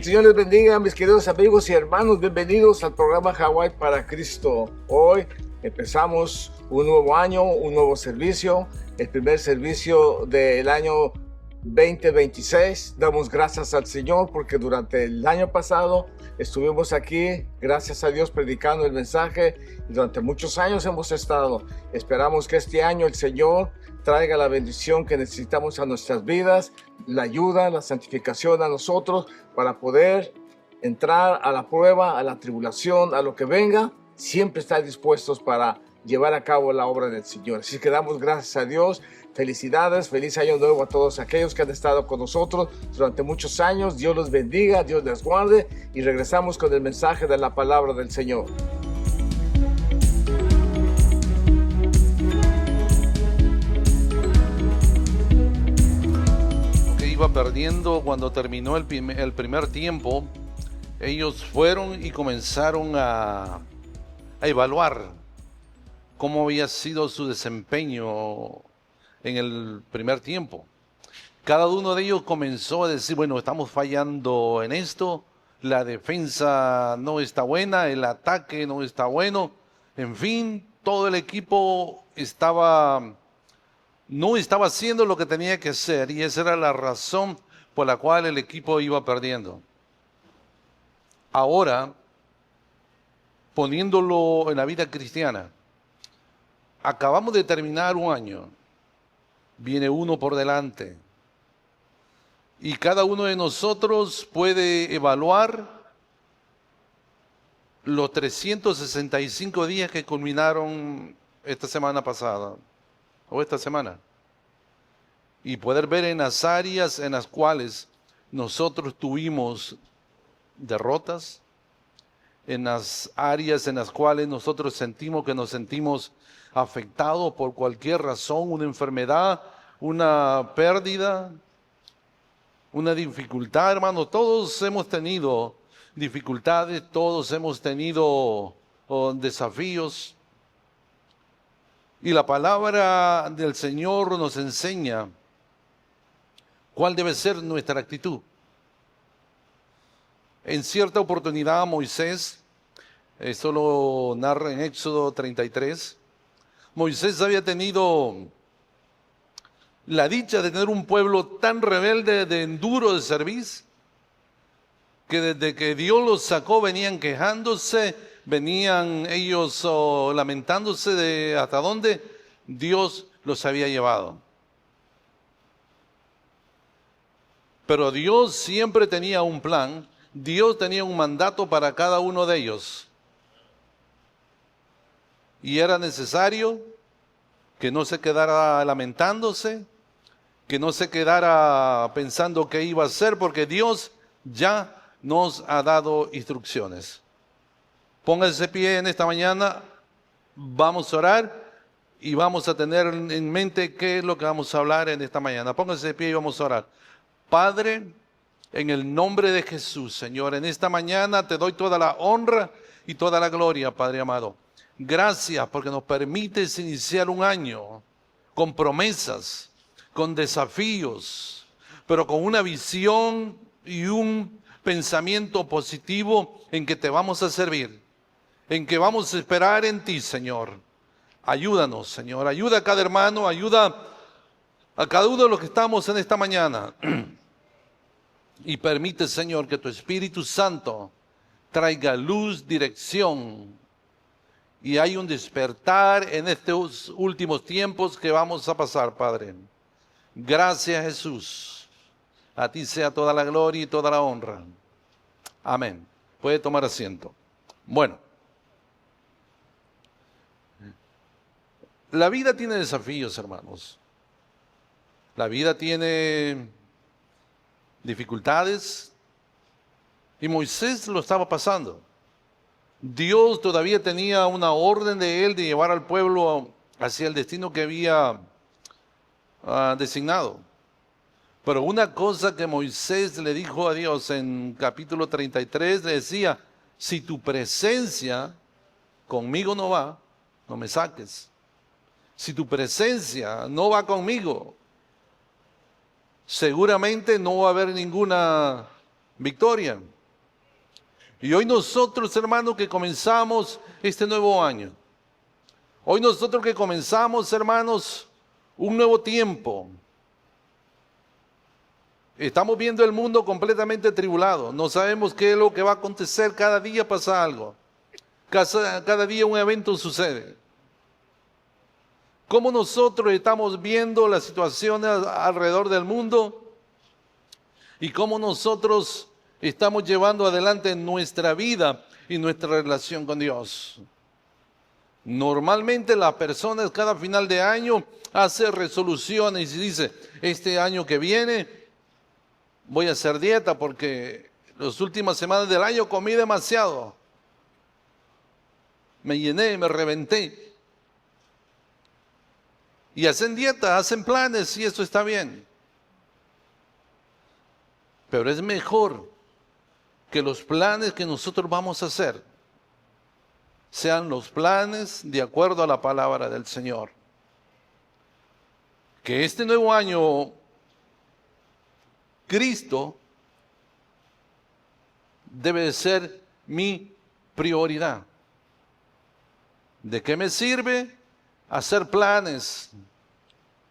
El Señor les bendiga, mis queridos amigos y hermanos. Bienvenidos al programa Hawái para Cristo. Hoy empezamos un nuevo año, un nuevo servicio, el primer servicio del año 2026. Damos gracias al Señor porque durante el año pasado estuvimos aquí, gracias a Dios, predicando el mensaje y durante muchos años hemos estado. Esperamos que este año el Señor traiga la bendición que necesitamos a nuestras vidas, la ayuda, la santificación a nosotros para poder entrar a la prueba, a la tribulación, a lo que venga, siempre estar dispuestos para llevar a cabo la obra del Señor. Así que damos gracias a Dios. Felicidades, feliz año nuevo a todos aquellos que han estado con nosotros durante muchos años. Dios los bendiga, Dios les guarde y regresamos con el mensaje de la palabra del Señor. Iba perdiendo cuando terminó el primer tiempo. Ellos fueron y comenzaron a evaluar cómo había sido su desempeño en el primer tiempo. Cada uno de ellos comenzó a decir, bueno, estamos fallando en esto, la defensa no está buena, el ataque no está bueno, en fin, todo el equipo no estaba haciendo lo que tenía que hacer, y esa era la razón por la cual el equipo iba perdiendo. Ahora, poniéndolo en la vida cristiana, acabamos de terminar un año, viene uno por delante, y cada uno de nosotros puede evaluar los 365 días que culminaron esta semana pasada, o esta semana, y poder ver en las áreas en las cuales nosotros tuvimos derrotas, en las áreas en las cuales nosotros nos sentimos afectados por cualquier razón, una enfermedad, una pérdida, una dificultad, hermano. Todos hemos tenido dificultades, todos hemos tenido desafíos. Y la palabra del Señor nos enseña cuál debe ser nuestra actitud. En cierta oportunidad Moisés, esto lo narra en Éxodo 33, Moisés había tenido la dicha de tener un pueblo tan rebelde, de duro de servicio, que desde que Dios los sacó venían quejándose, venían ellos lamentándose de hasta dónde Dios los había llevado. Pero Dios siempre tenía un plan, Dios tenía un mandato para cada uno de ellos. Y era necesario que no se quedara lamentándose, que no se quedara pensando qué iba a hacer, porque Dios ya nos ha dado instrucciones. Póngase de pie en esta mañana, vamos a orar y vamos a tener en mente qué es lo que vamos a hablar en esta mañana. Póngase de pie y vamos a orar. Padre, en el nombre de Jesús, Señor, en esta mañana te doy toda la honra y toda la gloria, Padre amado. Gracias porque nos permites iniciar un año con promesas, con desafíos, pero con una visión y un pensamiento positivo en que te vamos a servir, en que vamos a esperar en ti, Señor. Ayúdanos, Señor, ayuda a cada hermano, ayuda a cada uno de los que estamos en esta mañana. Y permite, Señor, que tu Espíritu Santo traiga luz, dirección, y hay un despertar en estos últimos tiempos que vamos a pasar, Padre. Gracias, Jesús. A ti sea toda la gloria y toda la honra. Amén. Puede tomar asiento. Bueno, la vida tiene desafíos, hermanos. La vida tiene dificultades, y Moisés lo estaba pasando. Dios todavía tenía una orden de él de llevar al pueblo hacia el destino que había designado. Pero una cosa que Moisés le dijo a Dios en capítulo 33, le decía, si tu presencia conmigo no va, no me saques. Si tu presencia no va conmigo, seguramente no va a haber ninguna victoria. Y hoy nosotros, hermanos, que comenzamos este nuevo año, hoy nosotros que comenzamos, hermanos, un nuevo tiempo, estamos viendo el mundo completamente atribulado, no sabemos qué es lo que va a acontecer, cada día pasa algo, cada día un evento sucede. ¿Cómo nosotros estamos viendo las situaciones alrededor del mundo? Y cómo nosotros estamos llevando adelante nuestra vida y nuestra relación con Dios. Normalmente las personas cada final de año hacen resoluciones y dice, este año que viene voy a hacer dieta porque las últimas semanas del año comí demasiado. Me llené, me reventé. Y hacen dieta, hacen planes y eso está bien. Pero es mejor que los planes que nosotros vamos a hacer sean los planes de acuerdo a la palabra del Señor. Que este nuevo año, Cristo debe de ser mi prioridad. ¿De qué me sirve hacer planes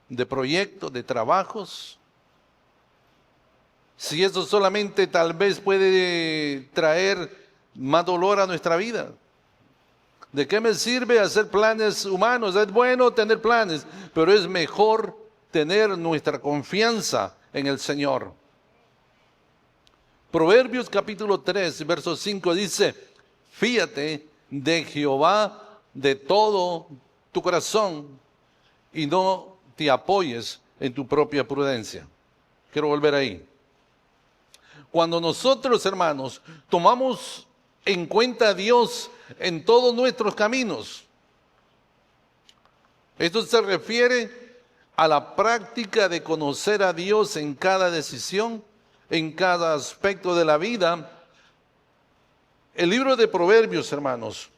de proyectos, de trabajos? Si eso solamente tal vez puede traer más dolor a nuestra vida. ¿De qué me sirve hacer planes humanos? Es bueno tener planes, pero es mejor tener nuestra confianza en el Señor. Proverbios capítulo 3, verso 5 dice, fíate de Jehová de todo tu corazón y no te apoyes en tu propia prudencia. Quiero volver ahí. Cuando nosotros, hermanos, tomamos en cuenta a Dios en todos nuestros caminos, esto se refiere a la práctica de conocer a Dios en cada decisión, en cada aspecto de la vida. El libro de Proverbios, hermanos,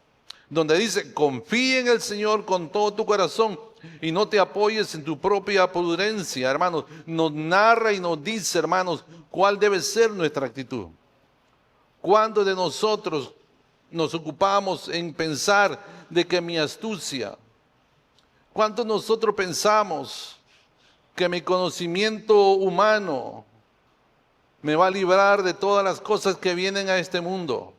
donde dice, confía en el Señor con todo tu corazón y no te apoyes en tu propia prudencia, hermanos, nos narra y nos dice, hermanos, cuál debe ser nuestra actitud. ¿Cuántos de nosotros nos ocupamos en pensar de que mi astucia? ¿Cuántos nosotros pensamos que mi conocimiento humano me va a librar de todas las cosas que vienen a este mundo?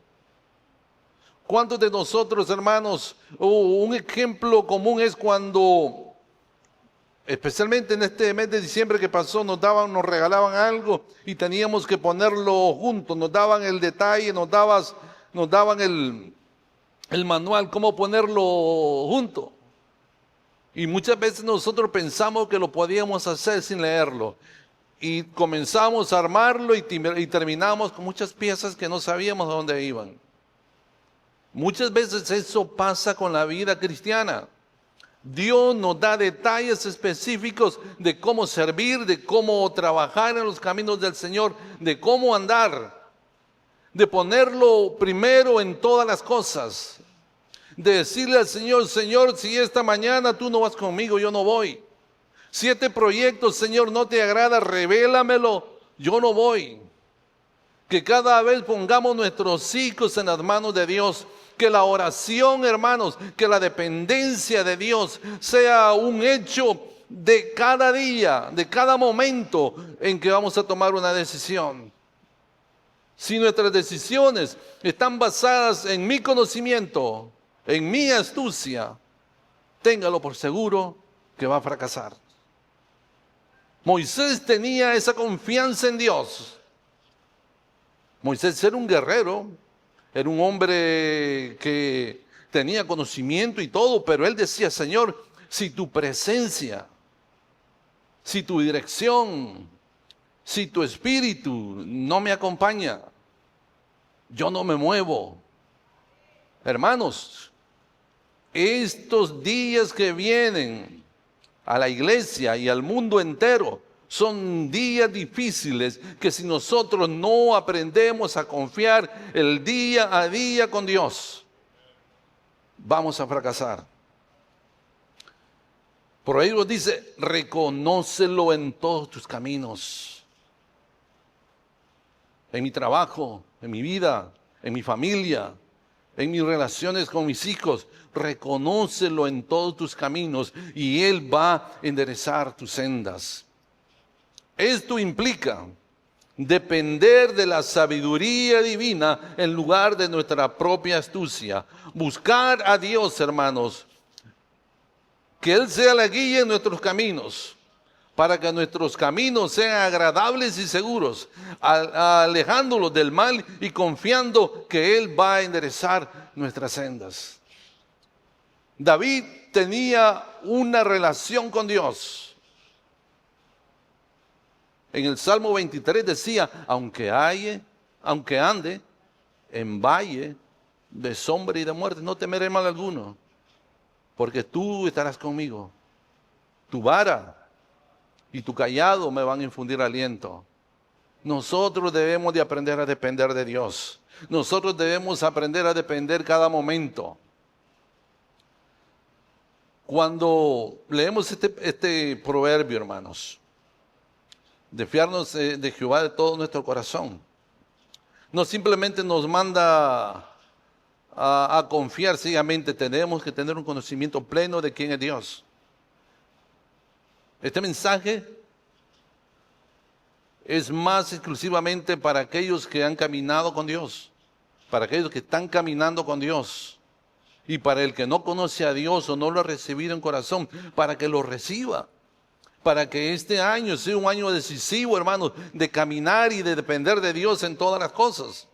¿Cuántos de nosotros, hermanos, un ejemplo común es cuando, especialmente en este mes de diciembre que pasó, nos regalaban algo y teníamos que ponerlo junto, nos daban el detalle, nos daban el manual, cómo ponerlo junto. Y muchas veces nosotros pensamos que lo podíamos hacer sin leerlo. Y comenzamos a armarlo y terminamos con muchas piezas que no sabíamos a dónde iban. Muchas veces eso pasa con la vida cristiana. Dios nos da detalles específicos de cómo servir, de cómo trabajar en los caminos del Señor, de cómo andar, de ponerlo primero en todas las cosas, de decirle al Señor, Señor, si esta mañana tú no vas conmigo, yo no voy. Si este proyecto, Señor, no te agrada, revélamelo, yo no voy. Que cada vez pongamos nuestros hijos en las manos de Dios. Que la oración, hermanos, que la dependencia de Dios sea un hecho de cada día, de cada momento en que vamos a tomar una decisión. Si nuestras decisiones están basadas en mi conocimiento, en mi astucia, téngalo por seguro que va a fracasar. Moisés tenía esa confianza en Dios. Moisés era un guerrero, era un hombre que tenía conocimiento y todo, pero él decía, Señor, si tu presencia, si tu dirección, si tu espíritu no me acompaña, yo no me muevo. Hermanos, estos días que vienen a la iglesia y al mundo entero son días difíciles que si nosotros no aprendemos a confiar el día a día con Dios, vamos a fracasar. Proverbios dice, reconócelo en todos tus caminos. En mi trabajo, en mi vida, en mi familia, en mis relaciones con mis hijos. Reconócelo en todos tus caminos y Él va a enderezar tus sendas. Esto implica depender de la sabiduría divina en lugar de nuestra propia astucia. Buscar a Dios, hermanos, que Él sea la guía en nuestros caminos, para que nuestros caminos sean agradables y seguros, alejándolos del mal y confiando que Él va a enderezar nuestras sendas. David tenía una relación con Dios. En el Salmo 23 decía, aunque ande en valle de sombra y de muerte, no temeré mal alguno, porque tú estarás conmigo. Tu vara y tu cayado me van a infundir aliento. Nosotros debemos de aprender a depender de Dios. Nosotros debemos aprender a depender cada momento. Cuando leemos este proverbio, hermanos, de fiarnos de Jehová de todo nuestro corazón, no simplemente nos manda a confiar ciegamente, tenemos que tener un conocimiento pleno de quién es Dios. Este mensaje es más exclusivamente para aquellos que han caminado con Dios, para aquellos que están caminando con Dios, y para el que no conoce a Dios o no lo ha recibido en corazón, para que lo reciba, para que este año sea un año decisivo, hermanos, de caminar y de depender de Dios en todas las cosas.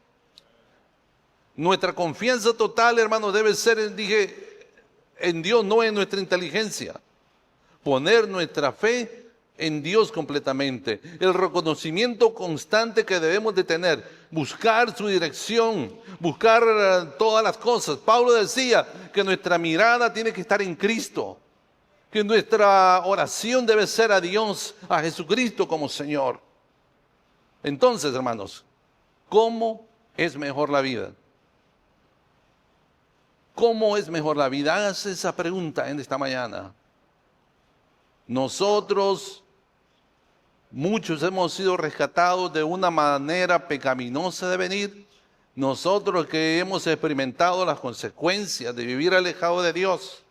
Nuestra confianza total, hermanos, debe ser, en Dios, no en nuestra inteligencia. Poner nuestra fe en Dios completamente. El reconocimiento constante que debemos de tener. Buscar su dirección. Buscar todas las cosas. Pablo decía que nuestra mirada tiene que estar en Cristo. Que nuestra oración debe ser a Dios, a Jesucristo como Señor. Entonces, hermanos, ¿cómo es mejor la vida? ¿Cómo es mejor la vida? Hágase esa pregunta en esta mañana. Nosotros, muchos hemos sido rescatados de una manera pecaminosa de venir. Nosotros que hemos experimentado las consecuencias de vivir alejado de Dios.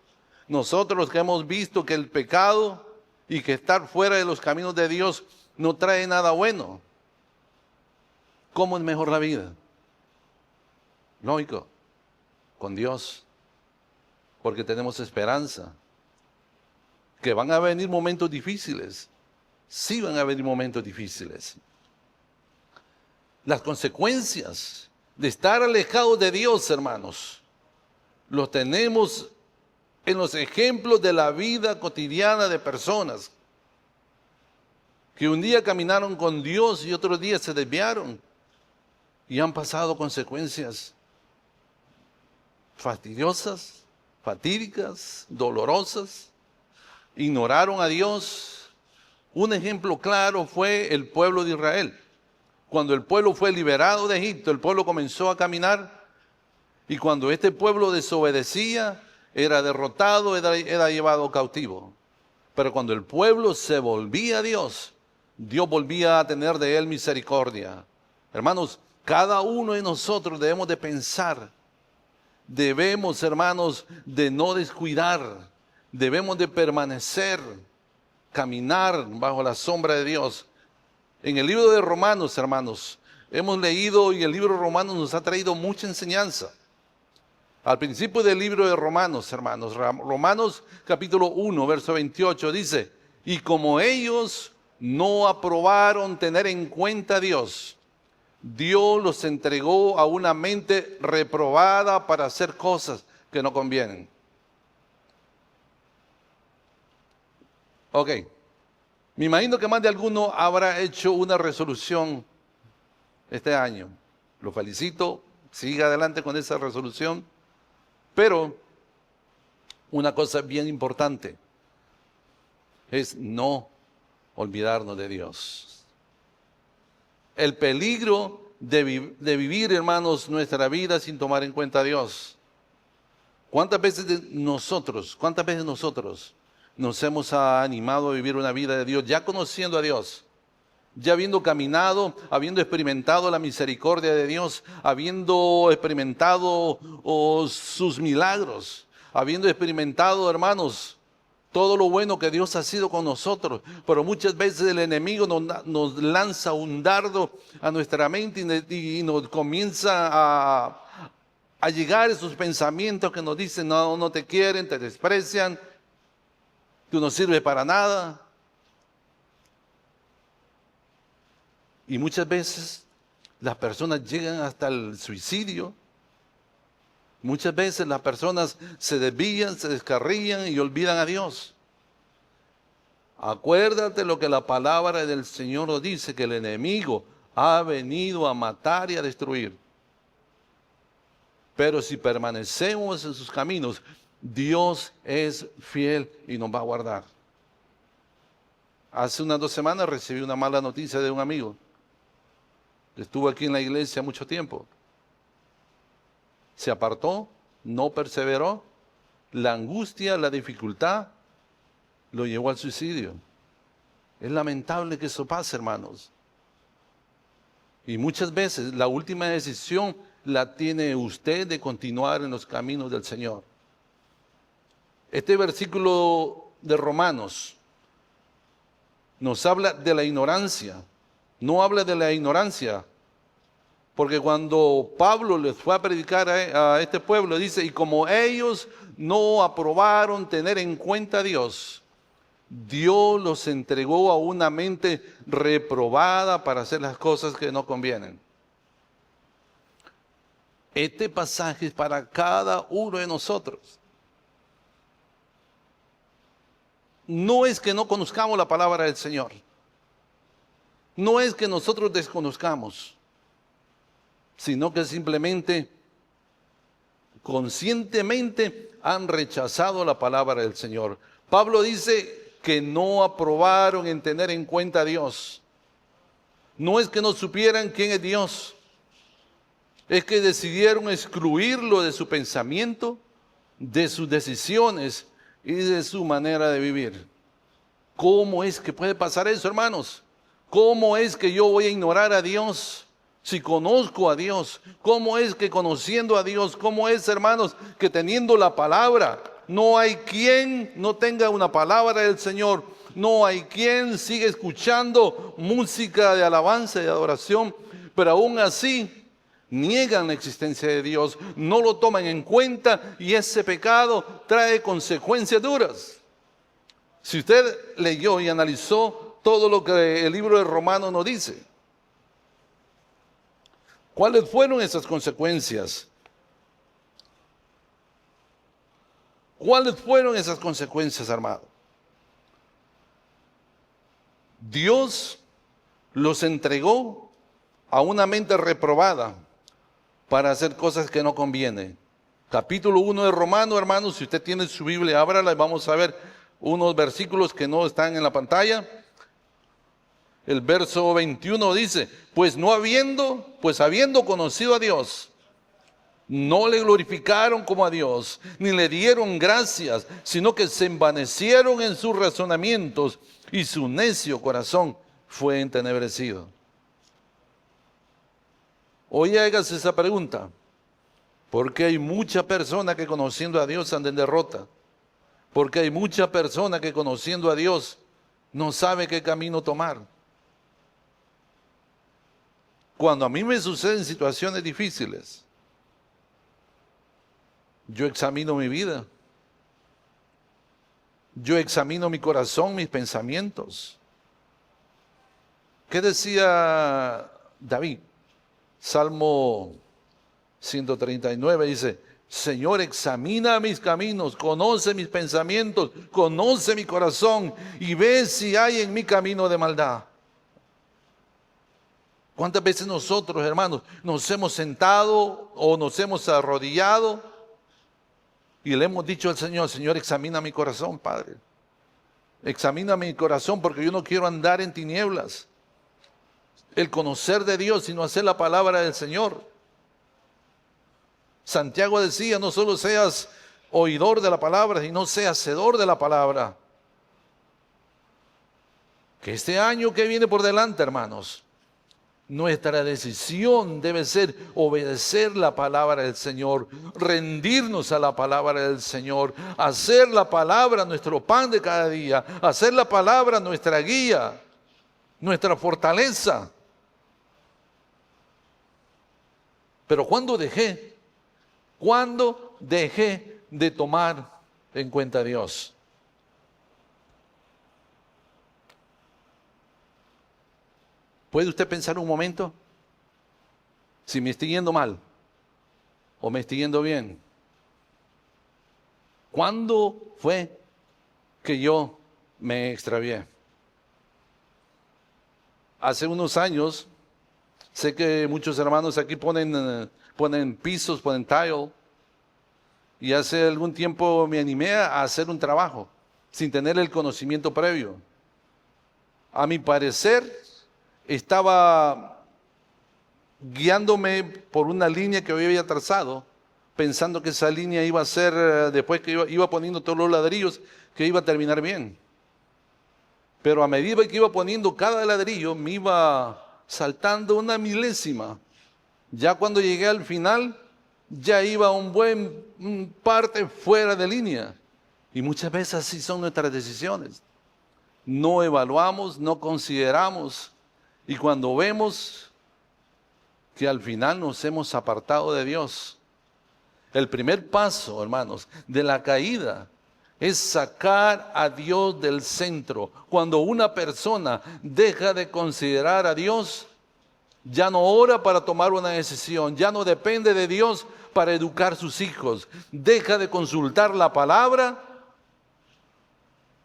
Nosotros que hemos visto que el pecado y que estar fuera de los caminos de Dios no trae nada bueno. ¿Cómo es mejor la vida? Lógico, con Dios, porque tenemos esperanza. Que van a venir momentos difíciles. Sí van a venir momentos difíciles. Las consecuencias de estar alejados de Dios, hermanos, los tenemos en los ejemplos de la vida cotidiana de personas que un día caminaron con Dios y otro día se desviaron y han pasado consecuencias fastidiosas, fatídicas, dolorosas. Ignoraron a Dios. Un ejemplo claro fue el pueblo de Israel. Cuando el pueblo fue liberado de Egipto, el pueblo comenzó a caminar y cuando este pueblo desobedecía, era derrotado, era llevado cautivo. Pero cuando el pueblo se volvía a Dios, Dios volvía a tener de él misericordia. Hermanos, cada uno de nosotros debemos de pensar, debemos, hermanos, de no descuidar, debemos de permanecer, caminar bajo la sombra de Dios. En el libro de Romanos, hermanos, hemos leído y el libro de Romanos nos ha traído mucha enseñanza. Al principio del libro de Romanos, hermanos, Romanos capítulo 1, verso 28 dice, y como ellos no aprobaron tener en cuenta a Dios, Dios los entregó a una mente reprobada para hacer cosas que no convienen. Ok, me imagino que más de alguno habrá hecho una resolución este año. Lo felicito, siga adelante con esa resolución. Pero una cosa bien importante es no olvidarnos de Dios. El peligro de vivir, hermanos, nuestra vida sin tomar en cuenta a Dios. ¿Cuántas veces nosotros nos hemos animado a vivir una vida de Dios, ya conociendo a Dios, ya habiendo caminado, habiendo experimentado la misericordia de Dios, habiendo experimentado sus milagros, habiendo experimentado, hermanos, todo lo bueno que Dios ha sido con nosotros. Pero muchas veces el enemigo nos lanza un dardo a nuestra mente y nos comienza a llegar esos pensamientos que nos dicen: no, no te quieren, te desprecian, tú no sirves para nada. Y muchas veces las personas llegan hasta el suicidio. Muchas veces las personas se desvían, se descarrían y olvidan a Dios. Acuérdate lo que la palabra del Señor nos dice, que el enemigo ha venido a matar y a destruir. Pero si permanecemos en sus caminos, Dios es fiel y nos va a guardar. Hace unas 2 semanas recibí una mala noticia de un amigo. Estuvo aquí en la iglesia mucho tiempo. Se apartó, no perseveró. La angustia, la dificultad, lo llevó al suicidio. Es lamentable que eso pase, hermanos. Y muchas veces la última decisión la tiene usted de continuar en los caminos del Señor. Este versículo de Romanos nos habla de la ignorancia. No habla de la ignorancia, porque cuando Pablo les fue a predicar a este pueblo, dice: y como ellos no aprobaron tener en cuenta a Dios, Dios los entregó a una mente reprobada para hacer las cosas que no convienen. Este pasaje es para cada uno de nosotros. No es que no conozcamos la palabra del Señor. No es que nosotros desconozcamos, sino que simplemente, conscientemente, han rechazado la palabra del Señor. Pablo dice que no aprobaron en tener en cuenta a Dios. No es que no supieran quién es Dios, es que decidieron excluirlo de su pensamiento, de sus decisiones y de su manera de vivir. ¿Cómo es que puede pasar eso, hermanos? ¿Cómo es que yo voy a ignorar a Dios si conozco a Dios? ¿Cómo es que conociendo a Dios, cómo es, hermanos, que teniendo la palabra, no hay quien no tenga una palabra del Señor? No hay quien siga escuchando música de alabanza y de adoración, pero aún así niegan la existencia de Dios, no lo toman en cuenta, y ese pecado trae consecuencias duras. Si usted leyó y analizó todo lo que el libro de Romanos nos dice, ¿cuáles fueron esas consecuencias? ¿Cuáles fueron esas consecuencias, hermano? Dios los entregó a una mente reprobada para hacer cosas que no convienen. Capítulo 1 de Romanos, hermanos, si usted tiene su Biblia, ábrala y vamos a ver unos versículos que no están en la pantalla. El verso 21 dice: pues habiendo conocido a Dios, no le glorificaron como a Dios, ni le dieron gracias, sino que se envanecieron en sus razonamientos, y su necio corazón fue entenebrecido. Hoy hágase esa pregunta: ¿por qué hay mucha persona que conociendo a Dios anda en derrota? Porque hay mucha persona que conociendo a Dios no sabe qué camino tomar. Cuando a mí me suceden situaciones difíciles, yo examino mi vida. Yo examino mi corazón, mis pensamientos. ¿Qué decía David? Salmo 139 dice: Señor, examina mis caminos, conoce mis pensamientos, conoce mi corazón y ve si hay en mi camino de maldad. ¿Cuántas veces nosotros, hermanos, nos hemos sentado o nos hemos arrodillado y le hemos dicho al Señor: Señor, examina mi corazón, Padre? Examina mi corazón, porque yo no quiero andar en tinieblas. El conocer de Dios, sino hacer la palabra del Señor. Santiago decía: no solo seas oidor de la palabra, sino seas hacedor de la palabra. que este año que viene por delante, hermanos, nuestra decisión debe ser obedecer la palabra del Señor, rendirnos a la palabra del Señor, hacer la palabra nuestro pan de cada día, hacer la palabra nuestra guía, nuestra fortaleza. Pero ¿cuándo dejé de tomar en cuenta a Dios? ¿Puede usted pensar un momento? Si me estoy yendo mal o me estoy yendo bien. ¿Cuándo fue que yo me extravié? Hace unos años, sé que muchos hermanos aquí ponen pisos, ponen tile, y hace algún tiempo me animé a hacer un trabajo sin tener el conocimiento previo. A mi parecer, estaba guiándome por una línea que yo había trazado, pensando que esa línea iba a ser, después que iba poniendo todos los ladrillos, que iba a terminar bien. Pero a medida que iba poniendo cada ladrillo, me iba saltando una milésima. Ya cuando llegué al final, ya iba un buen parte fuera de línea. Y muchas veces así son nuestras decisiones. No evaluamos, no consideramos. Y cuando vemos que al final nos hemos apartado de Dios, el primer paso, hermanos, de la caída es sacar a Dios del centro. Cuando una persona deja de considerar a Dios, ya no ora para tomar una decisión, ya no depende de Dios para educar sus hijos, deja de consultar la palabra,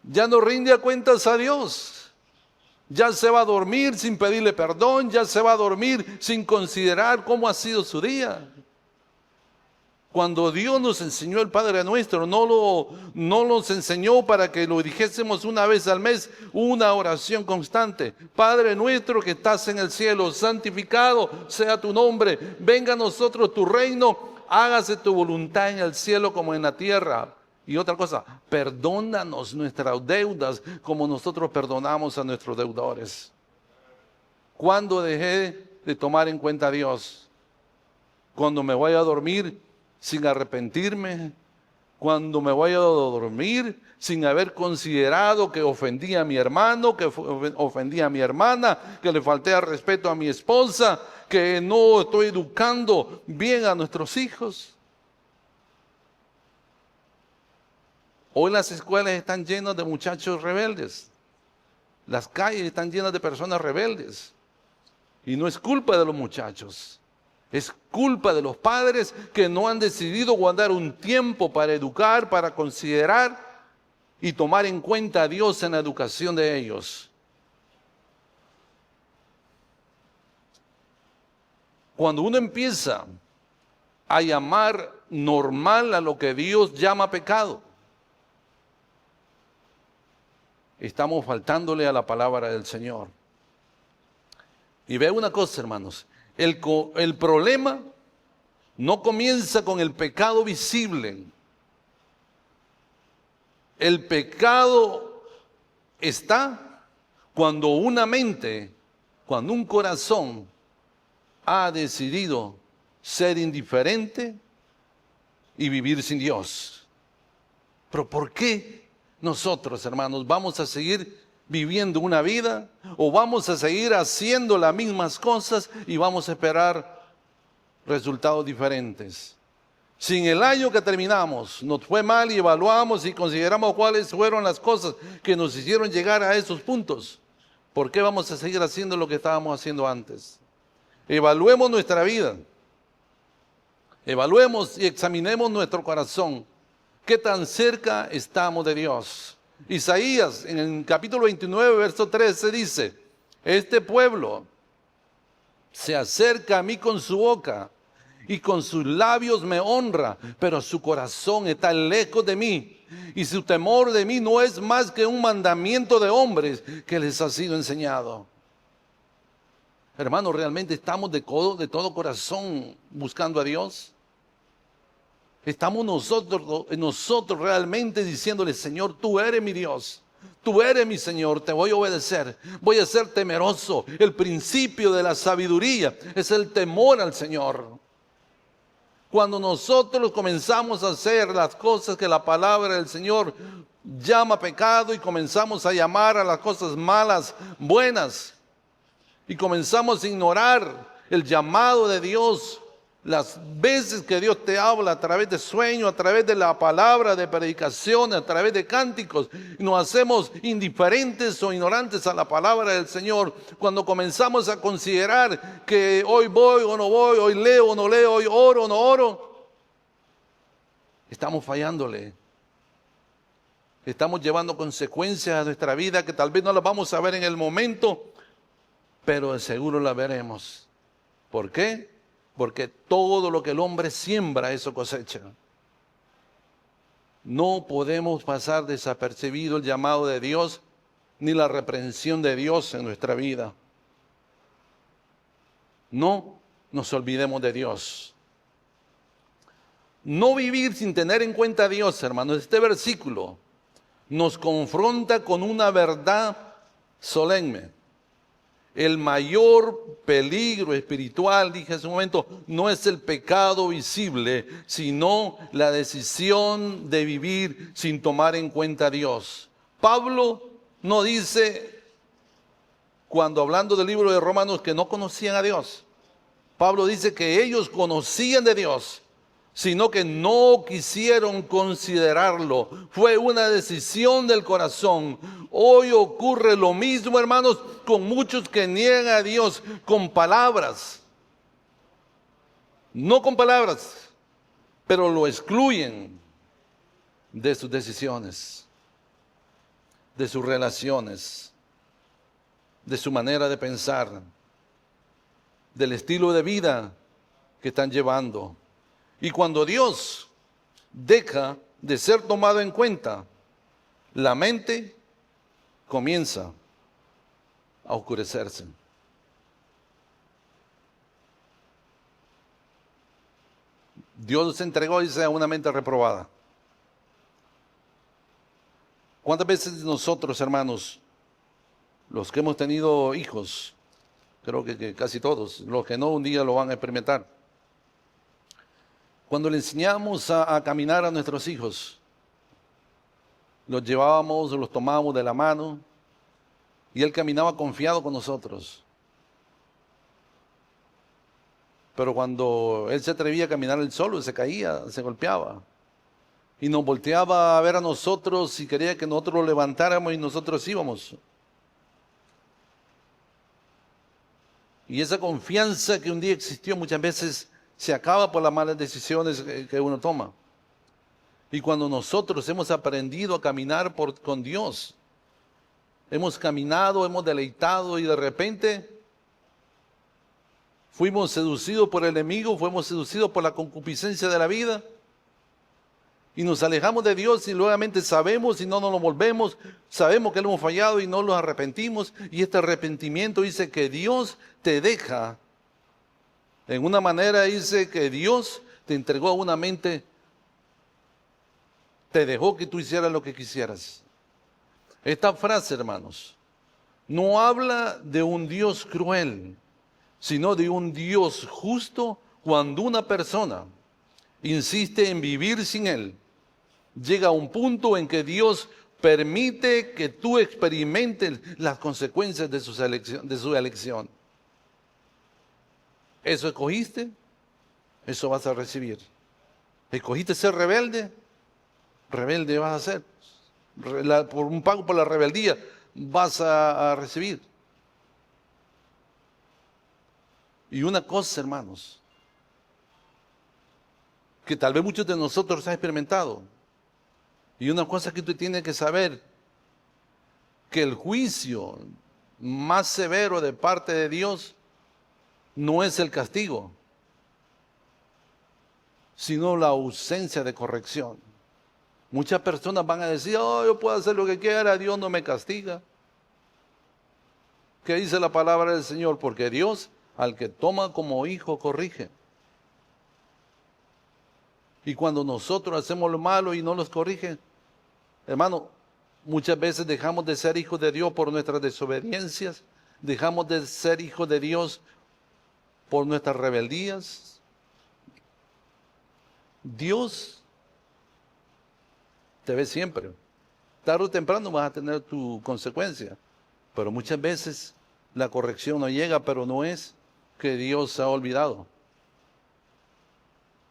ya no rinde cuentas a Dios. Ya se va a dormir sin pedirle perdón, ya se va a dormir sin considerar cómo ha sido su día. Cuando Dios nos enseñó el Padre Nuestro, no nos enseñó para que lo dijésemos una vez al mes, una oración constante. Padre nuestro que estás en el cielo, santificado sea tu nombre, venga a nosotros tu reino, hágase tu voluntad en el cielo como en la tierra. Y otra cosa, perdónanos nuestras deudas como nosotros perdonamos a nuestros deudores. ¿Cuándo dejé de tomar en cuenta a Dios? Cuando me voy a dormir sin arrepentirme, cuando me voy a dormir sin haber considerado que ofendí a mi hermano, que ofendí a mi hermana, que le falté al respeto a mi esposa, que no estoy educando bien a nuestros hijos. Hoy las escuelas están llenas de muchachos rebeldes. Las calles están llenas de personas rebeldes. Y no es culpa de los muchachos. Es culpa de los padres que no han decidido guardar un tiempo para educar, para considerar y tomar en cuenta a Dios en la educación de ellos. Cuando uno empieza a llamar normal a lo que Dios llama pecado, estamos faltándole a la palabra del Señor. Y vea una cosa, hermanos, el problema no comienza con el pecado visible. El pecado está cuando una mente, cuando un corazón ha decidido ser indiferente y vivir sin Dios. Pero ¿por qué nosotros, hermanos, vamos a seguir viviendo una vida o vamos a seguir haciendo las mismas cosas y vamos a esperar resultados diferentes? Si en el año que terminamos nos fue mal y evaluamos y consideramos cuáles fueron las cosas que nos hicieron llegar a esos puntos, ¿por qué vamos a seguir haciendo lo que estábamos haciendo antes? Evaluemos nuestra vida. Evaluemos y examinemos nuestro corazón. ¿Qué tan cerca estamos de Dios? Isaías, en el capítulo 29, verso 13, dice: este pueblo se acerca a mí con su boca y con sus labios me honra, pero su corazón está lejos de mí y su temor de mí no es más que un mandamiento de hombres que les ha sido enseñado. Hermanos, ¿realmente estamos de todo corazón buscando a Dios? ¿Estamos nosotros realmente diciéndole: Señor, tú eres mi Dios, Tú eres mi Señor, te voy a obedecer, voy a ser temeroso. El principio de la sabiduría es el temor al Señor. Cuando nosotros comenzamos a hacer las cosas que la palabra del Señor llama pecado y comenzamos a llamar a las cosas malas buenas y comenzamos a ignorar el llamado de Dios, las veces que Dios te habla a través de sueños, a través de la palabra, de predicaciones, a través de cánticos, y nos hacemos indiferentes o ignorantes a la palabra del Señor, cuando comenzamos a considerar que hoy voy o no voy, hoy leo o no leo, hoy oro o no oro, estamos fallándole. Estamos llevando consecuencias a nuestra vida que tal vez no las vamos a ver en el momento, pero de seguro las veremos. ¿Por qué? Porque todo lo que el hombre siembra, eso cosecha. No podemos pasar desapercibido el llamado de Dios ni la reprensión de Dios en nuestra vida. No nos olvidemos de Dios. No vivir sin tener en cuenta a Dios, hermanos. Este versículo nos confronta con una verdad solemne. El mayor peligro espiritual, dije hace un momento, no es el pecado visible, sino la decisión de vivir sin tomar en cuenta a Dios. Pablo no dice, cuando hablando del libro de Romanos, que no conocían a Dios. Pablo dice que ellos conocían de Dios, sino que no quisieron considerarlo. Fue una decisión del corazón. Hoy ocurre lo mismo, hermanos, con muchos que niegan a Dios con palabras. No con palabras, pero lo excluyen de sus decisiones, de sus relaciones, de su manera de pensar, del estilo de vida que están llevando. Y cuando Dios deja de ser tomado en cuenta, la mente comienza a oscurecerse. Dios nos entregó, dice, a una mente reprobada. ¿Cuántas veces nosotros, hermanos, los que hemos tenido hijos, creo que casi todos, los que no un día lo van a experimentar, cuando le enseñamos a caminar a nuestros hijos, los llevábamos, los tomábamos de la mano y él caminaba confiado con nosotros. Pero cuando él se atrevía a caminar él solo, se caía, se golpeaba. Y nos volteaba a ver a nosotros y quería que nosotros lo levantáramos y nosotros íbamos. Y esa confianza que un día existió muchas veces se acaba por las malas decisiones que uno toma. Y cuando nosotros hemos aprendido a caminar con Dios, hemos caminado, hemos deleitado y de repente fuimos seducidos por el enemigo, fuimos seducidos por la concupiscencia de la vida y nos alejamos de Dios y nuevamente sabemos y no nos lo volvemos, sabemos que lo hemos fallado y no nos arrepentimos, y este arrepentimiento dice que Dios te deja. En una manera dice que Dios te entregó a una mente, te dejó que tú hicieras lo que quisieras. Esta frase, hermanos, no habla de un Dios cruel, sino de un Dios justo. Cuando una persona insiste en vivir sin Él, llega a un punto en que Dios permite que tú experimentes las consecuencias de su elección. Eso escogiste, eso vas a recibir. ¿Escogiste ser rebelde? Rebelde vas a ser. Por un pago por la rebeldía vas a recibir. Y una cosa, hermanos, que tal vez muchos de nosotros han experimentado, y una cosa que tú tienes que saber, que el juicio más severo de parte de Dios no es el castigo, sino la ausencia de corrección. Muchas personas van a decir, oh, yo puedo hacer lo que quiera, Dios no me castiga. ¿Qué dice la palabra del Señor? Porque Dios, al que toma como hijo, corrige. Y cuando nosotros hacemos lo malo y no los corrige, hermano, Muchas veces dejamos de ser hijos de Dios por nuestras desobediencias, dejamos de ser hijos de Dios por nuestras rebeldías. Dios te ve siempre. Tarde o temprano vas a tener tu consecuencia, pero muchas veces la corrección no llega, pero no es que Dios se ha olvidado.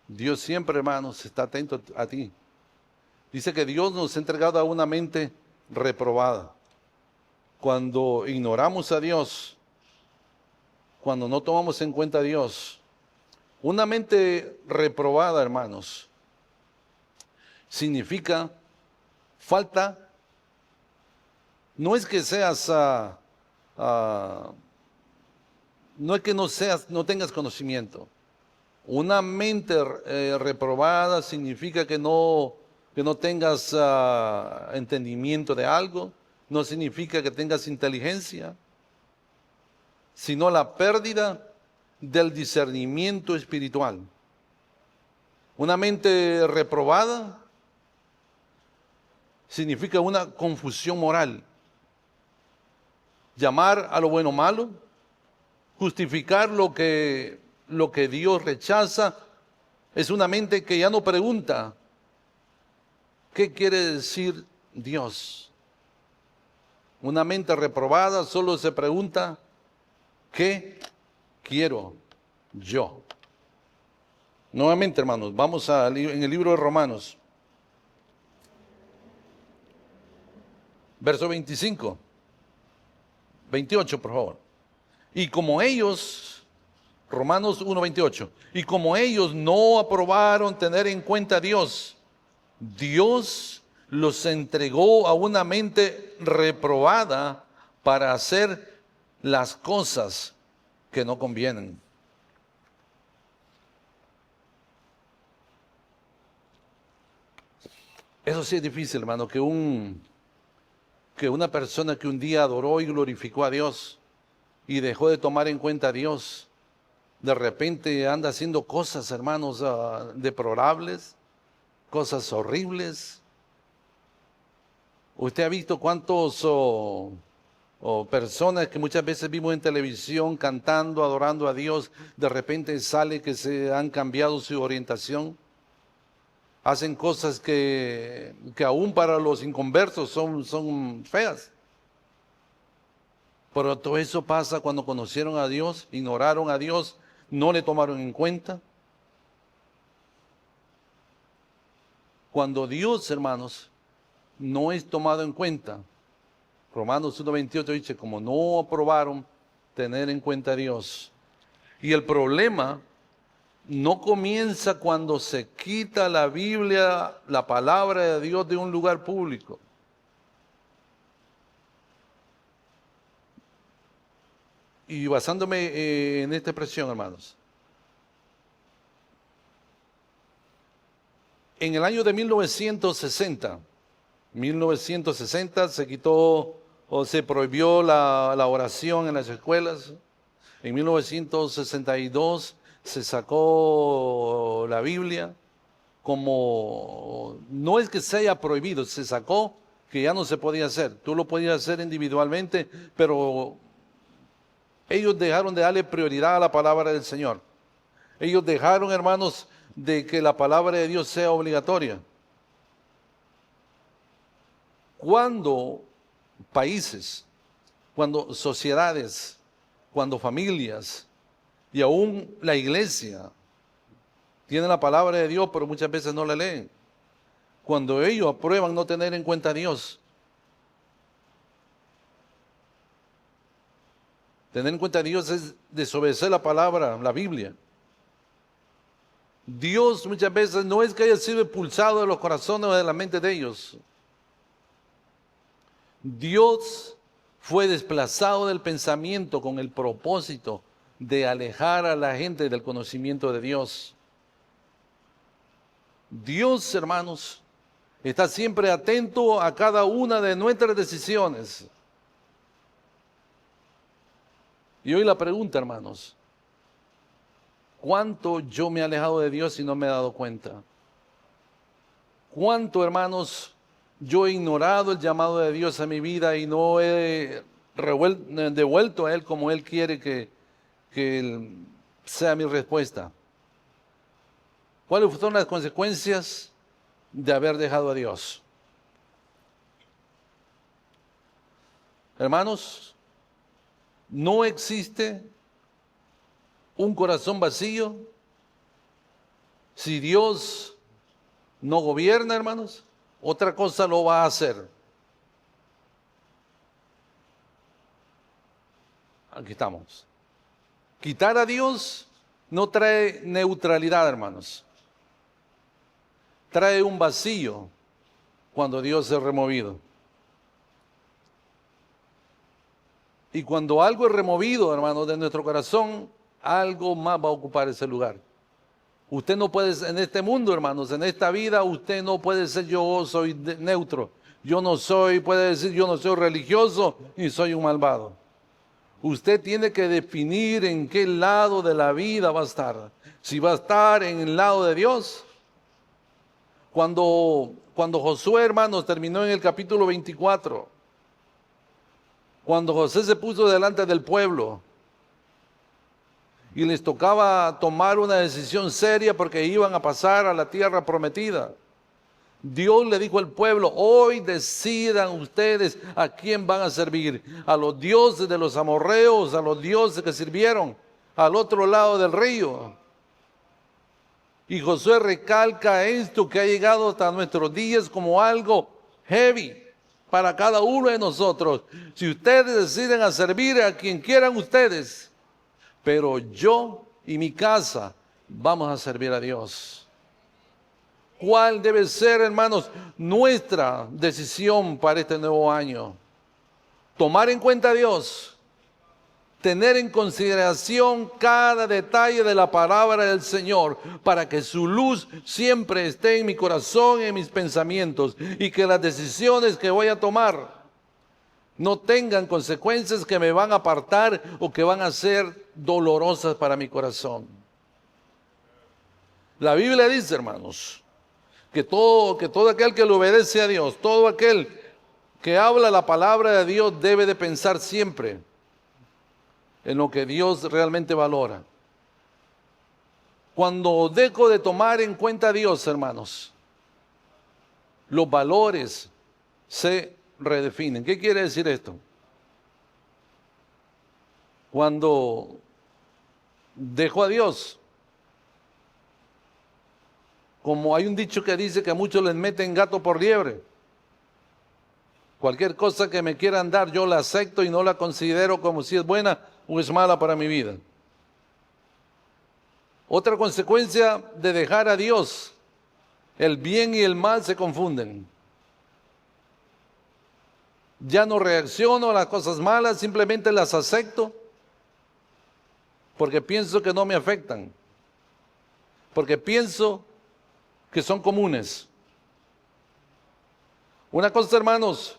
Dios siempre, hermanos, está atento a ti. Dice que Dios nos ha entregado a una mente reprobada. Cuando ignoramos a Dios, cuando no tomamos en cuenta a Dios, una mente reprobada, hermanos, significa falta. No es que seas, no es que no tengas conocimiento. Una mente reprobada significa que no tengas entendimiento de algo, no significa que tengas inteligencia, sino la pérdida del discernimiento espiritual. Una mente reprobada significa una confusión moral. Llamar a lo bueno malo, justificar lo que Dios rechaza, es una mente que ya no pregunta qué quiere decir Dios. Una mente reprobada solo se pregunta ¿qué quiero yo? Nuevamente, hermanos, vamos en el libro de Romanos, verso 25, 28, por favor. Y como ellos, Romanos 1:28, y como ellos no aprobaron tener en cuenta a Dios, Dios los entregó a una mente reprobada para hacer las cosas que no convienen. Eso sí es difícil, hermano, que una persona que un día adoró y glorificó a Dios y dejó de tomar en cuenta a Dios, de repente anda haciendo cosas, hermanos, deplorables, cosas horribles. Usted ha visto cuántos personas que muchas veces vimos en televisión cantando, adorando a Dios, de repente sale que se han cambiado su orientación. Hacen cosas que aún para los inconversos son feas. Pero todo eso pasa cuando conocieron a Dios, ignoraron a Dios, no le tomaron en cuenta. Cuando Dios, hermanos, no es tomado en cuenta, Romanos 1:28 dice, como no aprobaron tener en cuenta a Dios. Y el problema no comienza cuando se quita la Biblia, la palabra de Dios, de un lugar público. Y basándome en esta expresión, hermanos, en el año de 1960 se quitó o se prohibió la oración en las escuelas. En 1962 se sacó la Biblia, como no es que se haya prohibido, se sacó que ya no se podía hacer. Tú lo podías hacer individualmente, pero ellos dejaron de darle prioridad a la palabra del Señor. Ellos dejaron, hermanos, de que la palabra de Dios sea obligatoria. Cuando países, cuando sociedades, cuando familias y aún la iglesia tienen la palabra de Dios, pero muchas veces no la leen. Cuando ellos aprueban no tener en cuenta a Dios, tener en cuenta a Dios es desobedecer la palabra, la Biblia. Dios muchas veces no es que haya sido expulsado de los corazones o de la mente de ellos. Dios fue desplazado del pensamiento con el propósito de alejar a la gente del conocimiento de Dios. Dios, hermanos, está siempre atento a cada una de nuestras decisiones. Y hoy la pregunta, hermanos, ¿cuánto yo me he alejado de Dios y no me he dado cuenta? ¿Cuánto, hermanos, yo he ignorado el llamado de Dios a mi vida y no he devuelto a Él como Él quiere que sea mi respuesta. ¿Cuáles son las consecuencias de haber dejado a Dios? Hermanos, no existe un corazón vacío si Dios no gobierna, hermanos. Otra cosa lo va a hacer. Aquí estamos. Quitar a Dios no trae neutralidad, hermanos. Trae un vacío cuando Dios es removido. Y cuando algo es removido, hermanos, de nuestro corazón, algo más va a ocupar ese lugar. Usted no puede, en este mundo, hermanos, en esta vida, usted no puede ser yo soy neutro. Yo no soy, puede decir, yo no soy religioso ni soy un malvado. Usted tiene que definir en qué lado de la vida va a estar. Si va a estar en el lado de Dios. Cuando Josué, hermanos, terminó en el capítulo 24, cuando José se puso delante del pueblo y les tocaba tomar una decisión seria porque iban a pasar a la tierra prometida, Dios le dijo al pueblo: hoy decidan ustedes a quién van a servir, a los dioses de los amorreos, a los dioses que sirvieron al otro lado del río. Y Josué recalca esto que ha llegado hasta nuestros días como algo heavy para cada uno de nosotros. Si ustedes deciden a servir a quien quieran ustedes, pero yo y mi casa vamos a servir a Dios. ¿Cuál debe ser, hermanos, nuestra decisión para este nuevo año? Tomar en cuenta a Dios. Tener en consideración cada detalle de la palabra del Señor para que su luz siempre esté en mi corazón y en mis pensamientos y que las decisiones que voy a tomar no tengan consecuencias que me van a apartar o que van a ser dolorosas para mi corazón. La Biblia dice, hermanos, que todo aquel que le obedece a Dios, todo aquel que habla la palabra de Dios debe de pensar siempre en lo que Dios realmente valora. Cuando dejo de tomar en cuenta a Dios, hermanos, los valores se redefinen. ¿Qué quiere decir esto? Cuando dejo a Dios, como hay un dicho que dice que a muchos les meten gato por liebre. Cualquier cosa que me quieran dar, yo la acepto y no la considero como si es buena o es mala para mi vida. Otra consecuencia de dejar a Dios, el bien y el mal se confunden. Ya no reacciono a las cosas malas, simplemente las acepto porque pienso que no me afectan, porque pienso que son comunes. Una cosa, hermanos,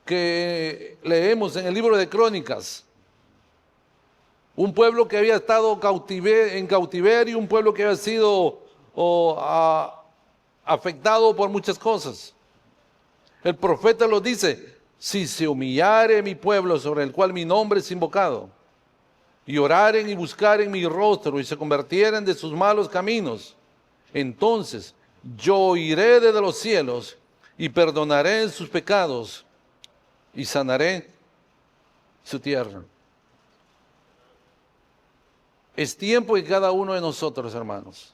que leemos en el libro de Crónicas, un pueblo que había estado en cautiverio, un pueblo que había sido afectado por muchas cosas. El profeta lo dice: si se humillare mi pueblo sobre el cual mi nombre es invocado, y oraren y buscaren mi rostro y se convirtieren de sus malos caminos, entonces yo oiré desde los cielos y perdonaré sus pecados y sanaré su tierra. Es tiempo que cada uno de nosotros, hermanos,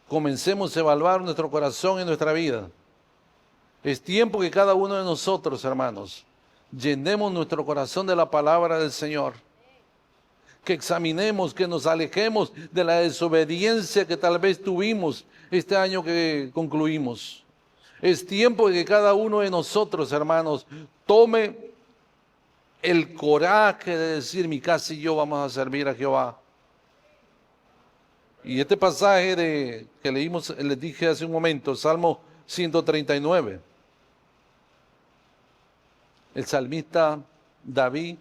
comencemos a evaluar nuestro corazón y nuestra vida. Es tiempo que cada uno de nosotros, hermanos, llenemos nuestro corazón de la palabra del Señor. Que examinemos, que nos alejemos de la desobediencia que tal vez tuvimos este año que concluimos. Es tiempo de que cada uno de nosotros, hermanos, tome el coraje de decir: mi casa y yo vamos a servir a Jehová. Y este pasaje que leímos, les dije hace un momento, Salmo 139. El salmista David,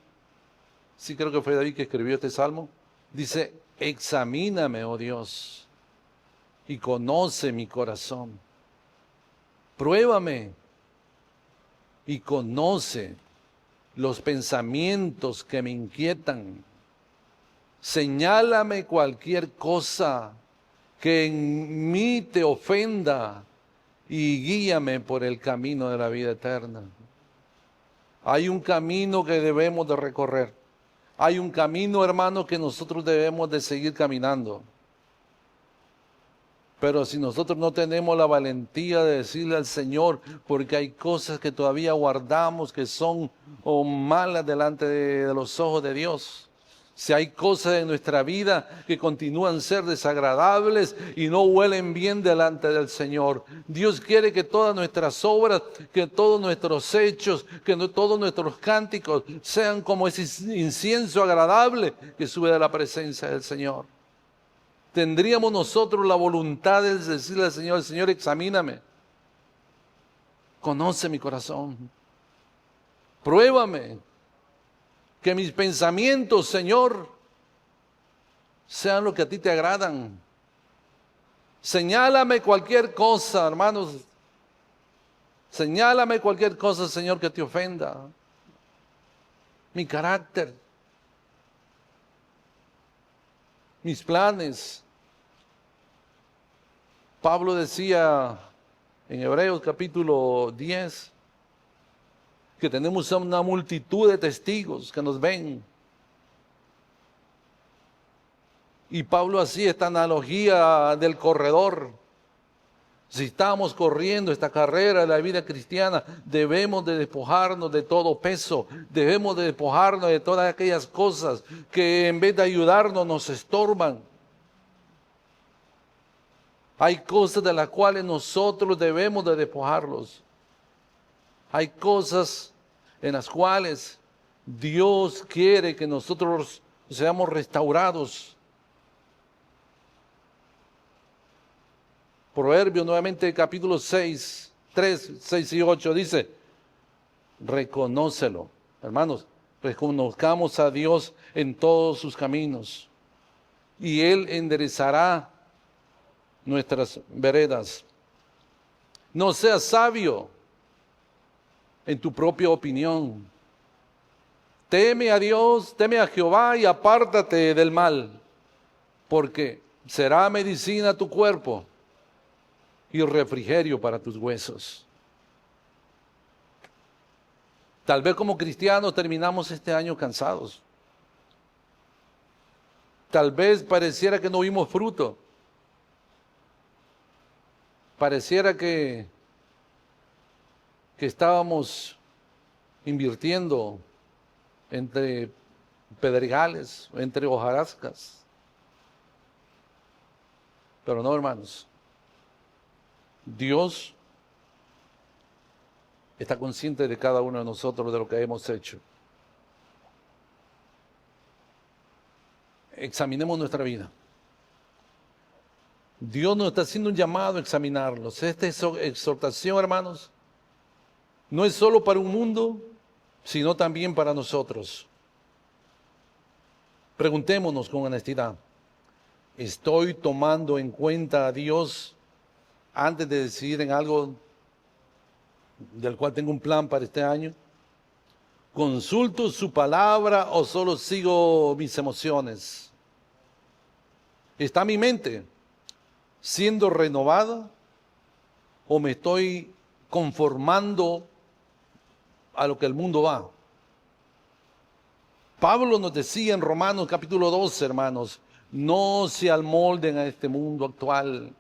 sí creo que fue David que escribió este salmo, dice: examíname, oh Dios, y conoce mi corazón. Pruébame y conoce los pensamientos que me inquietan. Señálame cualquier cosa que en mí te ofenda y guíame por el camino de la vida eterna. Hay un camino que debemos de recorrer. Hay un camino, hermano, que nosotros debemos de seguir caminando. Pero si nosotros no tenemos la valentía de decirle al Señor, porque hay cosas que todavía guardamos que son malas delante de los ojos de Dios. Si hay cosas en nuestra vida que continúan ser desagradables y no huelen bien delante del Señor. Dios quiere que todas nuestras obras, que todos nuestros hechos, que todos nuestros cánticos sean como ese incienso agradable que sube de la presencia del Señor. ¿Tendríamos nosotros la voluntad de decirle al Señor, Señor, examíname, conoce mi corazón, pruébame, que mis pensamientos, Señor, sean lo que a ti te agradan? Señálame cualquier cosa, hermanos, señálame cualquier cosa, Señor, que te ofenda. Mi carácter, mis planes. Pablo decía en Hebreos capítulo 10 que tenemos una multitud de testigos que nos ven. Y Pablo hacía esta analogía del corredor. Si estamos corriendo esta carrera de la vida cristiana, debemos de despojarnos de todo peso, debemos de despojarnos de todas aquellas cosas que en vez de ayudarnos nos estorban. Hay cosas de las cuales nosotros debemos de despojarlos. Hay cosas en las cuales Dios quiere que nosotros seamos restaurados. Proverbios nuevamente capítulo 6, 3, 6 y 8 dice, reconócelo. Hermanos, reconozcamos a Dios en todos sus caminos y Él enderezará nuestras veredas. No seas sabio en tu propia opinión. Teme a Dios, teme a Jehová y apártate del mal, porque será medicina a tu cuerpo y refrigerio para tus huesos. Tal vez como cristianos terminamos este año cansados. Tal vez pareciera que no vimos fruto. Pareciera que estábamos invirtiendo entre pedregales, entre hojarascas. Pero no, hermanos. Dios está consciente de cada uno de nosotros, de lo que hemos hecho. Examinemos nuestra vida. Dios nos está haciendo un llamado a examinarlos. Esta exhortación, hermanos, no es solo para un mundo, sino también para nosotros. Preguntémonos con honestidad, ¿estoy tomando en cuenta a Dios antes de decidir en algo del cual tengo un plan para este año? ¿Consulto su palabra o solo sigo mis emociones? ¿Está mi mente siendo renovada o me estoy conformando a lo que el mundo va? Pablo nos decía en Romanos capítulo 12, hermanos, no se amolden a este mundo actual,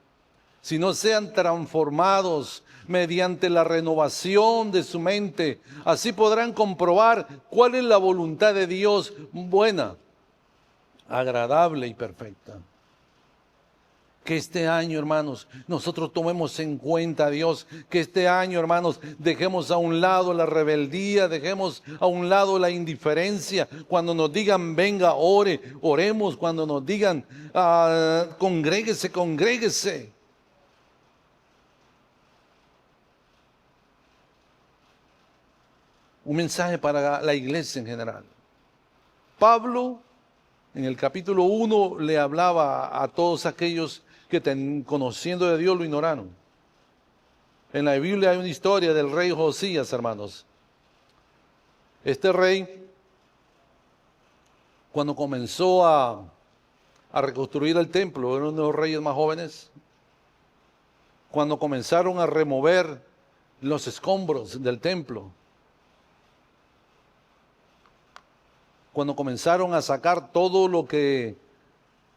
sino sean transformados mediante la renovación de su mente. Así podrán comprobar cuál es la voluntad de Dios, buena, agradable y perfecta. Que este año, hermanos, nosotros tomemos en cuenta a Dios. Que este año, hermanos, dejemos a un lado la rebeldía, dejemos a un lado la indiferencia. Cuando nos digan, venga, oremos. Cuando nos digan, congréguese, congréguese. Un mensaje para la iglesia en general. Pablo, en el capítulo 1, le hablaba a todos aquellos que conociendo de Dios lo ignoraron. En la Biblia hay una historia del rey Josías, hermanos. Este rey, cuando comenzó a reconstruir el templo, era uno de los reyes más jóvenes. Cuando comenzaron a remover los escombros del templo, cuando comenzaron a sacar todo lo que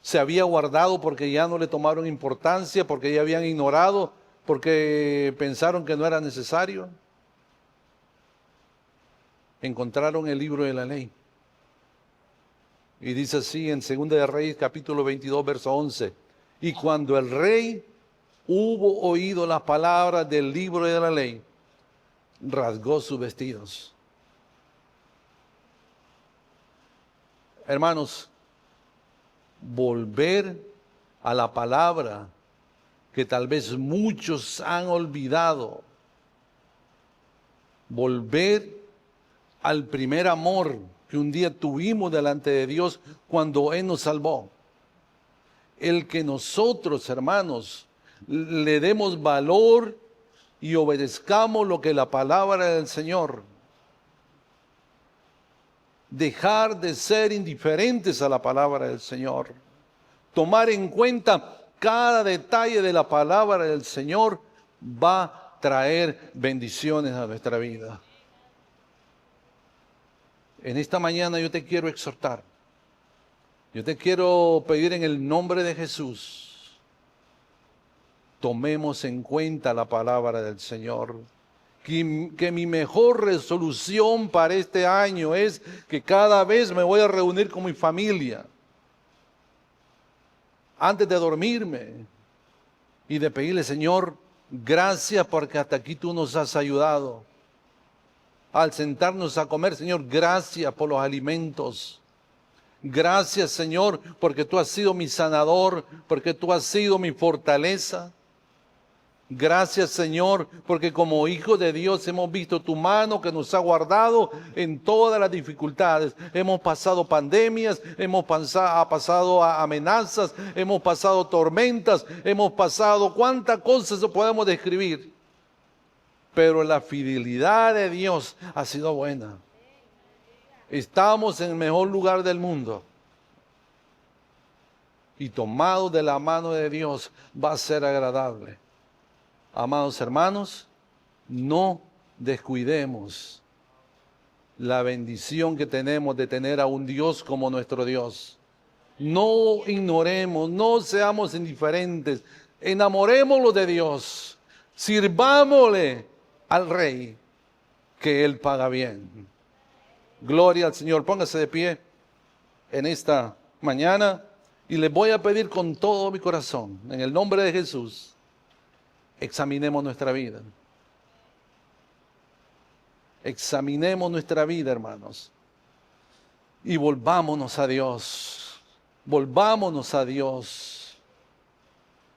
se había guardado porque ya no le tomaron importancia, porque ya habían ignorado, porque pensaron que no era necesario, encontraron el libro de la ley. Y dice así en 2 de Reyes capítulo 22 verso 11: y cuando el rey hubo oído las palabras del libro de la ley, rasgó sus vestidos. Hermanos, volver a la palabra que tal vez muchos han olvidado, volver al primer amor que un día tuvimos delante de Dios cuando Él nos salvó. El que nosotros, hermanos, le demos valor y obedezcamos lo que la palabra del Señor. Dejar de ser indiferentes a la palabra del Señor. Tomar en cuenta cada detalle de la palabra del Señor va a traer bendiciones a nuestra vida. En esta mañana yo te quiero exhortar. Yo te quiero pedir en el nombre de Jesús, tomemos en cuenta la palabra del Señor. Que mi mejor resolución para este año es que cada vez me voy a reunir con mi familia antes de dormirme y de pedirle: Señor, gracias porque hasta aquí tú nos has ayudado. Al sentarnos a comer, Señor, gracias por los alimentos. Gracias, Señor, porque tú has sido mi sanador, porque tú has sido mi fortaleza. Gracias, Señor, porque como hijos de Dios hemos visto tu mano que nos ha guardado en todas las dificultades. Hemos pasado pandemias, hemos pasado amenazas, hemos pasado tormentas, hemos pasado cuántas cosas podemos describir. Pero la fidelidad de Dios ha sido buena. Estamos en el mejor lugar del mundo. Y tomados de la mano de Dios va a ser agradable. Amados hermanos, no descuidemos la bendición que tenemos de tener a un Dios como nuestro Dios. No ignoremos, no seamos indiferentes. Enamorémonos de Dios. Sirvámosle al Rey, que Él paga bien. Gloria al Señor. Póngase de pie en esta mañana y les voy a pedir con todo mi corazón, en el nombre de Jesús, examinemos nuestra vida. Examinemos nuestra vida, hermanos, y volvámonos a Dios. Volvámonos a Dios.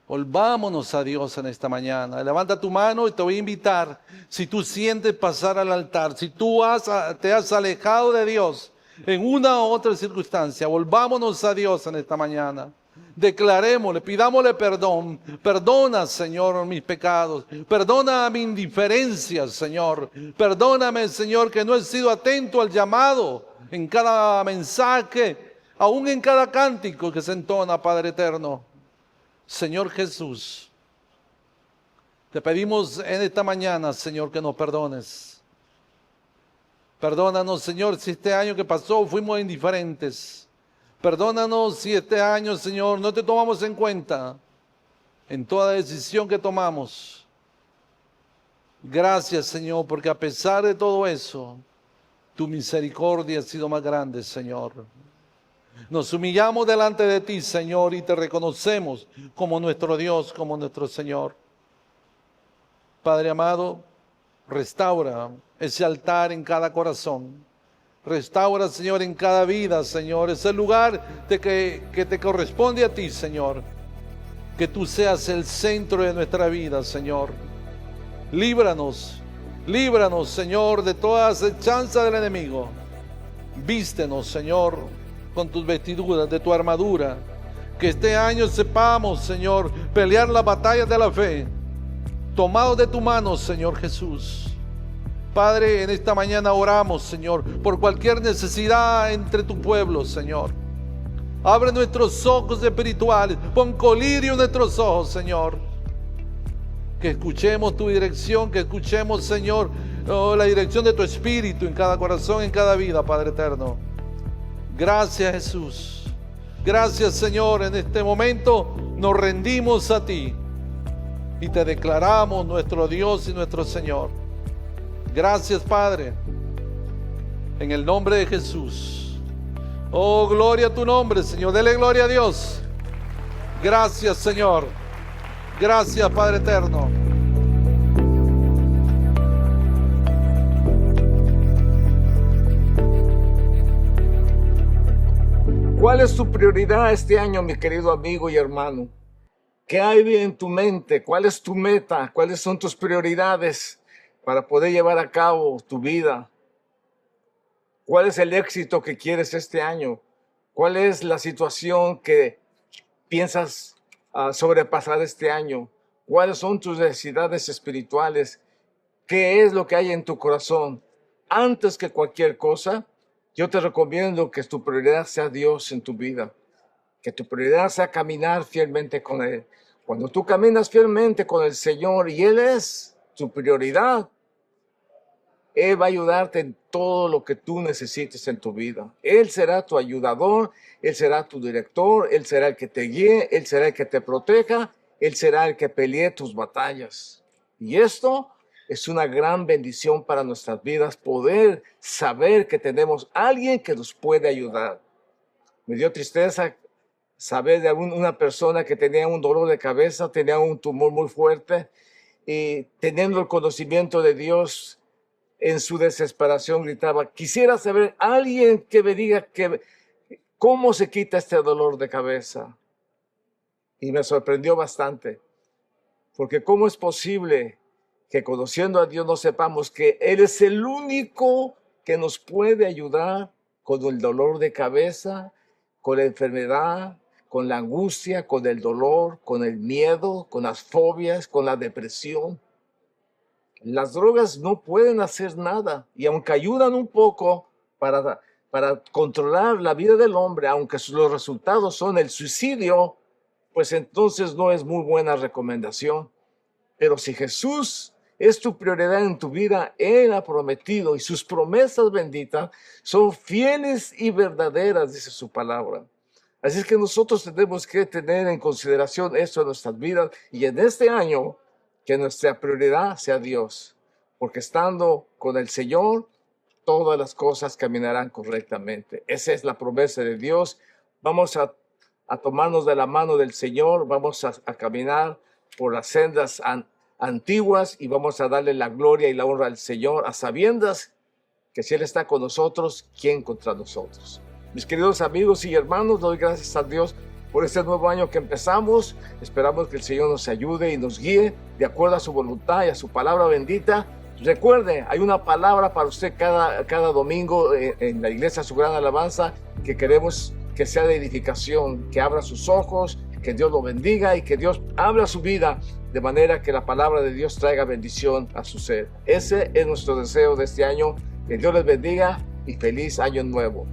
Volvámonos a Dios en esta mañana. Levanta tu mano y te voy a invitar. Si tú sientes pasar al altar, si tú te has alejado de Dios en una u otra circunstancia, volvámonos a Dios en esta mañana. Declarémosle, pidámosle perdón. Perdona, Señor, mis pecados. Perdona mi indiferencia, Señor. Perdóname, Señor, que no he sido atento al llamado en cada mensaje, aún en cada cántico que se entona, Padre eterno. Señor Jesús, te pedimos en esta mañana, Señor, que nos perdones. Perdónanos, Señor, si este año que pasó fuimos indiferentes. Perdónanos si este año, Señor, no te tomamos en cuenta en toda decisión que tomamos. Gracias, Señor, porque a pesar de todo eso, tu misericordia ha sido más grande, Señor. Nos humillamos delante de ti, Señor, y te reconocemos como nuestro Dios, como nuestro Señor. Padre amado, restaura ese altar en cada corazón. Restaura, Señor, en cada vida, Señor, ese lugar que te corresponde a ti, Señor. Que tú seas el centro de nuestra vida, Señor. Líbranos, Señor, de toda acechanza del enemigo. Vístenos, Señor, con tus vestiduras, de tu armadura. Que este año sepamos, Señor, pelear las batallas de la fe. tomados de tu mano, Señor Jesús. Padre, en esta mañana oramos, Señor, por cualquier necesidad entre tu pueblo, Señor. Abre nuestros ojos espirituales, pon colirio en nuestros ojos, Señor. Que escuchemos tu dirección, que escuchemos, Señor, la dirección de tu Espíritu en cada corazón, en cada vida, Padre eterno. Gracias, Jesús. Gracias, Señor. En este momento nos rendimos a ti y te declaramos nuestro Dios y nuestro Señor. Gracias, Padre, en el nombre de Jesús. Oh, gloria a tu nombre, Señor. Dele gloria a Dios. Gracias, Señor. Gracias, Padre eterno. ¿Cuál es tu prioridad este año, mi querido amigo y hermano? ¿Qué hay en tu mente? ¿Cuál es tu meta? ¿Cuáles son tus prioridades para poder llevar a cabo tu vida? ¿Cuál es el éxito que quieres este año? ¿Cuál es la situación que piensas sobrepasar este año? ¿Cuáles son tus necesidades espirituales? ¿Qué es lo que hay en tu corazón? Antes que cualquier cosa, yo te recomiendo que tu prioridad sea Dios en tu vida, que tu prioridad sea caminar fielmente con Él. Cuando tú caminas fielmente con el Señor y Él es tu prioridad, Él va a ayudarte en todo lo que tú necesites en tu vida. Él será tu ayudador, Él será tu director, Él será el que te guíe, Él será el que te proteja, Él será el que pelee tus batallas. Y esto es una gran bendición para nuestras vidas, poder saber que tenemos a alguien que nos puede ayudar. Me dio tristeza saber de una persona que tenía un dolor de cabeza, tenía un tumor muy fuerte, y teniendo el conocimiento de Dios, en su desesperación gritaba: quisiera saber a alguien que me diga cómo se quita este dolor de cabeza. Y me sorprendió bastante, porque cómo es posible que conociendo a Dios no sepamos que Él es el único que nos puede ayudar con el dolor de cabeza, con la enfermedad, con la angustia, con el dolor, con el miedo, con las fobias, con la depresión. Las drogas no pueden hacer nada, y aunque ayudan un poco para controlar la vida del hombre, aunque los resultados son el suicidio, pues entonces no es muy buena recomendación. Pero si Jesús es tu prioridad en tu vida, Él ha prometido, y sus promesas benditas son fieles y verdaderas, dice su palabra. Así es que nosotros tenemos que tener en consideración esto en nuestras vidas, y en este año que nuestra prioridad sea Dios, porque estando con el Señor, todas las cosas caminarán correctamente. Esa es la promesa de Dios. Vamos a tomarnos de la mano del Señor, vamos a caminar por las sendas antiguas y vamos a darle la gloria y la honra al Señor, a sabiendas que si Él está con nosotros, ¿quién contra nosotros? Mis queridos amigos y hermanos, doy gracias a Dios por este nuevo año que empezamos. Esperamos que el Señor nos ayude y nos guíe de acuerdo a su voluntad y a su palabra bendita. Recuerde, hay una palabra para usted cada domingo en la iglesia Su Gran Alabanza, que queremos que sea de edificación, que abra sus ojos, que Dios lo bendiga y que Dios abra su vida de manera que la palabra de Dios traiga bendición a su ser. Ese es nuestro deseo de este año. Que Dios les bendiga y feliz año nuevo.